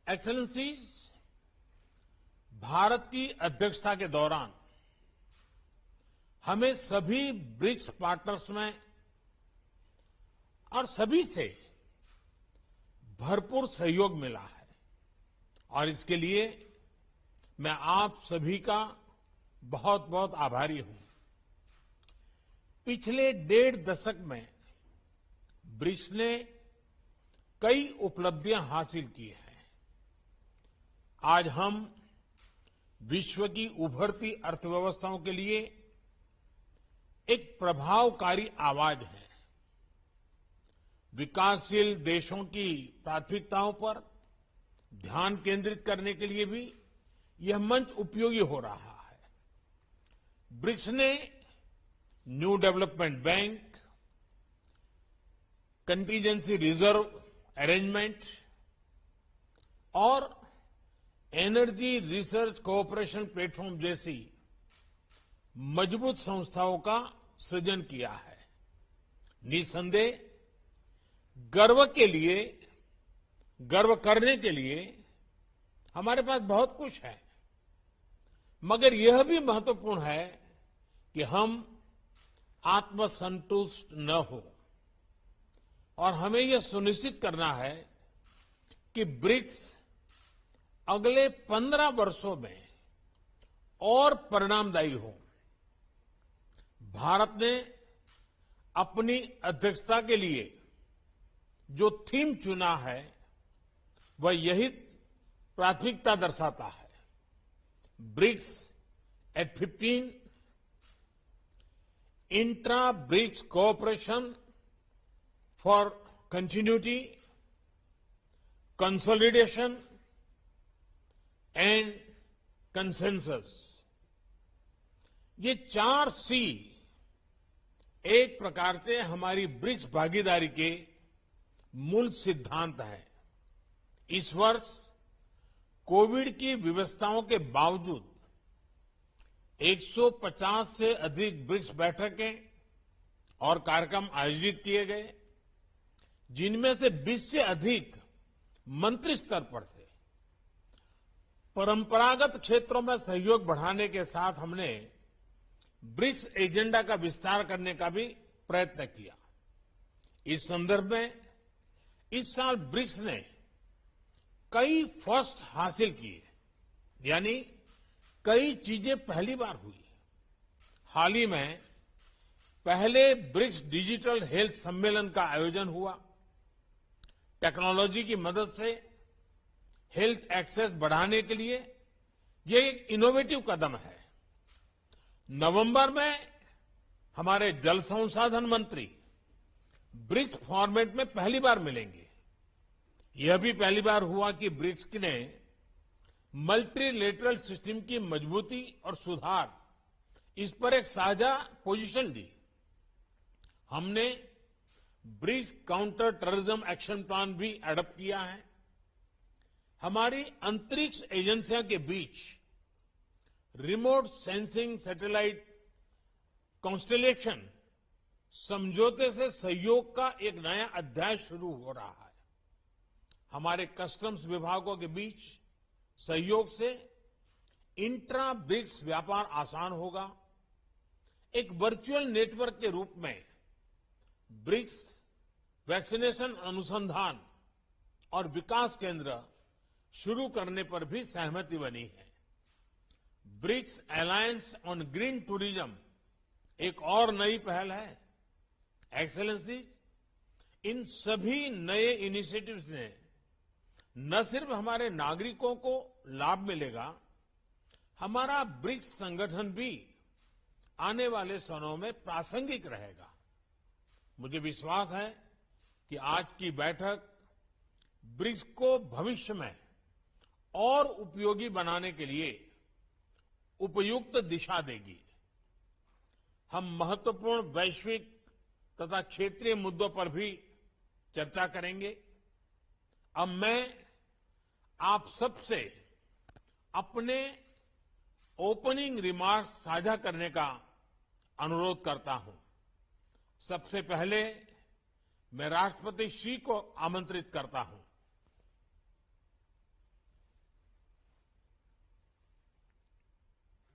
Excellencies, Bharat की अध्यक्षता के दौरान हमें सभी ब्रिक्स पार्टनर्स में और सभी से भरपूर सहयोग मिला है और इसके लिए मैं आप सभी का बहुत बहुत आभारी हूं। पिछले 1.5 दशक में ब्रिक्स ने कई उपलब्धियां हासिल की हैं। आज हम विश्व की उभरती अर्थव्यवस्थाओं के लिए एक प्रभावकारी आवाज है। विकासशील देशों की प्राथमिकताओं पर ध्यान केंद्रित करने के लिए भी यह मंच उपयोगी हो रहा है। ब्रिक्स ने new development bank, contingency reserve arrangement और एनर्जी रिसर्च कोऑपरेशन प्लेटफॉर्म जैसी मजबूत संस्थाओं का सृजन किया है। निसंदेह गर्व करने के लिए हमारे पास बहुत कुछ है, मगर यह भी महत्वपूर्ण है कि हम आत्मसंतुष्ट न हो और हमें यह सुनिश्चित करना है कि ब्रिक्स अगले 15 वर्षों में और परिणामदायी हो। भारत ने अपनी अध्यक्षता के लिए जो थीम चुना है वह यही प्राथमिकता दर्शाता है। BRICS at 15, intra BRICS cooperation for continuity, consolidation and consensus. ये 4 सी एक प्रकार से हमारी ब्रिक्स भागीदारी के मूल सिद्धांत हैं। इस वर्ष कोविड की व्यवस्थाओं के बावजूद 150 से अधिक ब्रिक्स बैठकें और कार्यक्रम आयोजित किए गए, जिनमें से 20 से अधिक मंत्री स्तर पर थे। परंपरागत क्षेत्रों में सहयोग बढ़ाने के साथ हमने ब्रिक्स एजेंडा का विस्तार करने का भी प्रयत्न किया। इस संदर्भ में इस साल ब्रिक्स ने कई फर्स्ट हासिल किए, यानी कई चीजें पहली बार हुई। हाल ही में पहले ब्रिक्स डिजिटल हेल्थ सम्मेलन का आयोजन हुआ। टेक्नोलॉजी की मदद से हेल्थ एक्सेस बढ़ाने के लिए यह एक इनोवेटिव कदम है। नवंबर में हमारे जल संसाधन मंत्री ब्रिक्स फॉर्मेट में पहली बार मिलेंगे। यह भी पहली बार हुआ कि ब्रिक्स ने मल्टीलेटरल सिस्टम की मजबूती और सुधार, इस पर एक साझा पोजीशन ली। हमने BRICS counter terrorism action plan भी एडॉप्ट किया है। हमारी अंतरिक्ष एजेंसियों के बीच रिमोट सेंसिंग सैटेलाइट कॉन्स्टेलेशन समझौते से सहयोग का एक नया अध्याय शुरू हो रहा है। हमारे कस्टम्स विभागों के बीच सहयोग से इंट्रा ब्रिक्स व्यापार आसान होगा। एक वर्चुअल नेटवर्क के रूप में ब्रिक्स वैक्सीनेशन अनुसंधान और विकास केंद्र शुरू करने पर भी सहमति बनी है। BRICS alliance on green tourism एक और नई पहल है। एक्सेलेंसीज, इन सभी नए इनिशिएटिव्स ने न सिर्फ हमारे नागरिकों को लाभ मिलेगा, हमारा ब्रिक्स संगठन भी आने वाले समय में प्रासंगिक रहेगा। मुझे विश्वास है कि आज की बैठक ब्रिक्स को भविष्य में और उपयोगी बनाने के लिए उपयुक्त दिशा देगी। हम महत्वपूर्ण वैश्विक तथा क्षेत्रीय मुद्दों पर भी चर्चा करेंगे। अब मैं आप सबसे अपने ओपनिंग रिमार्क्स साझा करने का अनुरोध करता हूं। सबसे पहले मैं राष्ट्रपति श्री को आमंत्रित करता हूं